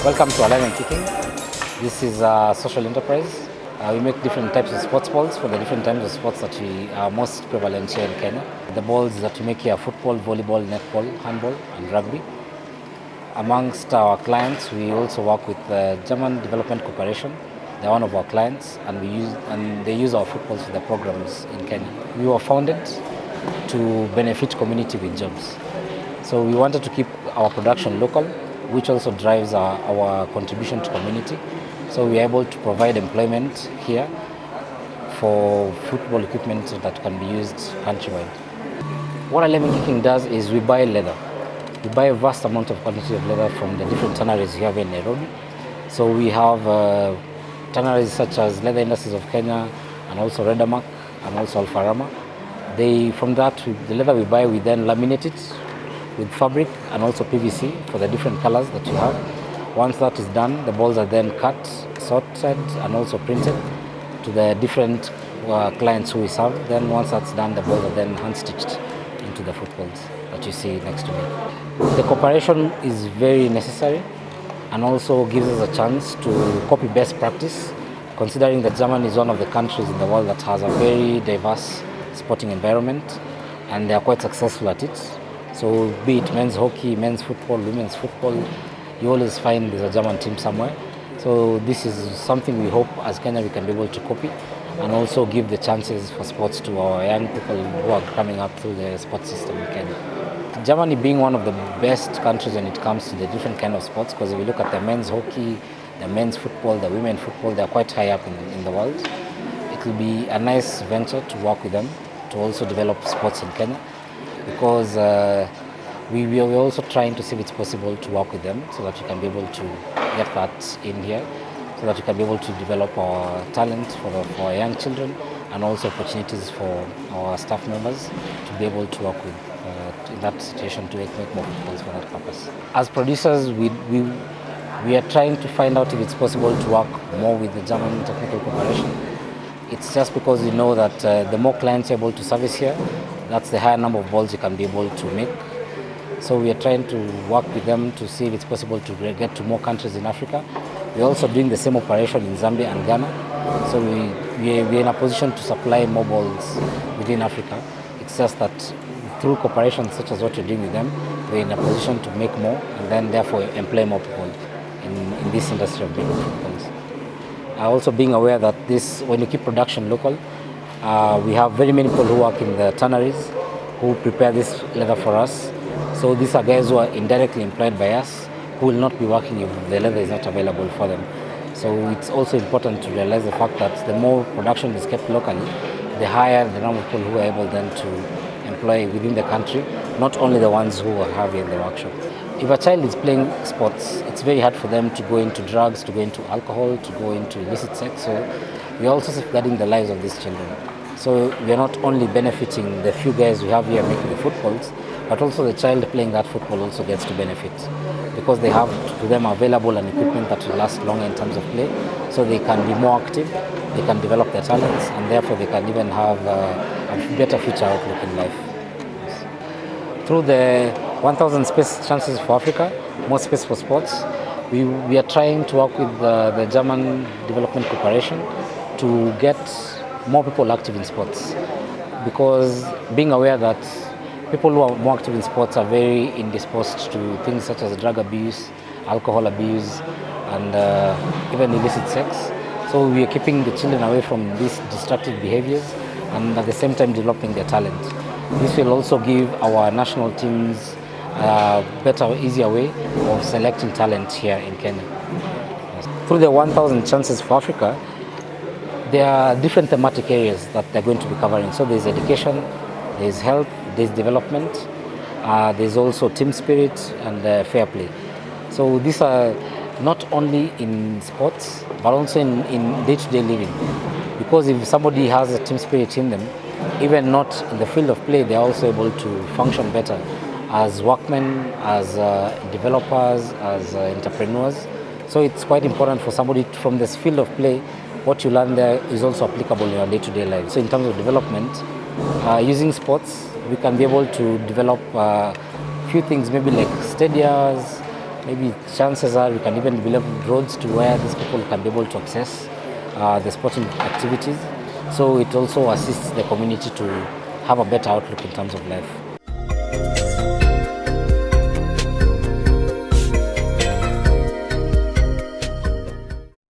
Welcome to Alive and Kicking. This is a social enterprise. We make different types of sports balls for the different types of sports that we are most prevalent here in Kenya. The balls that we make here are football, volleyball, netball, handball, and rugby. Amongst our clients, we also work with the German Development Corporation. They're one of our clients, and they use our footballs for their programs in Kenya. We were founded to benefit community with jobs. So we wanted to keep our production local, which also drives our contribution to community. So we are able to provide employment here for football equipment that can be used countrywide. What Alive and Kicking does is we buy leather. We buy a vast amount of quantity of leather from the different tanneries we have in Nairobi. So we have tanneries such as Leather Industries of Kenya and also Redamark and also Alfarama. From that, the leather we buy, we then laminate it with fabric and also PVC for the different colors that you have. Once that is done, the balls are then cut, sorted, and also printed to the different clients who we serve. Then once that's done, the balls are then hand-stitched into the footballs that you see next to me. The cooperation is very necessary and also gives us a chance to copy best practice, considering that Germany is one of the countries in the world that has a very diverse sporting environment, and they are quite successful at it. So be it men's hockey, men's football, women's football, you always find there's a German team somewhere. So this is something we hope as Kenya we can be able to copy and also give the chances for sports to our young people who are coming up through the sports system in Kenya. Germany being one of the best countries when it comes to the different kind of sports, because if you look at the men's hockey, the men's football, the women's football, they're quite high up in the world. It will be a nice venture to work with them to also develop sports in Kenya, because we are also trying to see if it's possible to work with them so that we can be able to get that in here, so that we can be able to develop our talent for our young children and also opportunities for our staff members to be able to work with in that situation to make more footballs for that purpose. As producers, we are trying to find out if it's possible to work more with the German Technical Corporation. It's just because we know that the more clients you're able to service here, that's the higher number of balls you can be able to make. So we are trying to work with them to see if it's possible to get to more countries in Africa. We're also doing the same operation in Zambia and Ghana. So we're in a position to supply more balls within Africa. It's just that through cooperation such as what we're doing with them, we're in a position to make more and then therefore employ more people in this industry of making footballs. Also being aware that when you keep production local, we have very many people who work in the tanneries who prepare this leather for us. So these are guys who are indirectly employed by us, who will not be working if the leather is not available for them. So it's also important to realize the fact that the more production is kept locally, the higher the number of people who are able then to employ within the country, not only the ones who are having the workshop. If a child is playing sports, it's very hard for them to go into drugs, to go into alcohol, to go into illicit sex. So we're also safeguarding the lives of these children. So we are not only benefiting the few guys we have here making the footballs, but also the child playing that football also gets to benefit, because they have to them available an equipment that will last longer in terms of play, so they can be more active, they can develop their talents, and therefore they can even have a better future outlook in life. Through the 1,000 Space Chances for Africa, More Space for Sports, we are trying to work with the German Development Corporation to get more people active in sports, because being aware that people who are more active in sports are very indisposed to things such as drug abuse, alcohol abuse, and even illicit sex. So we are keeping the children away from these destructive behaviors and at the same time developing their talent. This will also give our national teams a better, easier way of selecting talent here in Kenya. Through the 1,000 Chances for Africa, there are different thematic areas that they're going to be covering. So there's education, there's health, there's development, there's also team spirit and fair play. So these are not only in sports, but also in day-to-day living. Because if somebody has a team spirit in them, even not in the field of play, they're also able to function better as workmen, as developers, as entrepreneurs. So it's quite important for somebody from this field of play, what you learn there is also applicable in your day-to-day life. So in terms of development, using sports, we can be able to develop a few things, maybe like stadiums, Maybe chances are we can even develop roads to where these people can be able to access the sporting activities. So it also assists the community to have a better outlook in terms of life.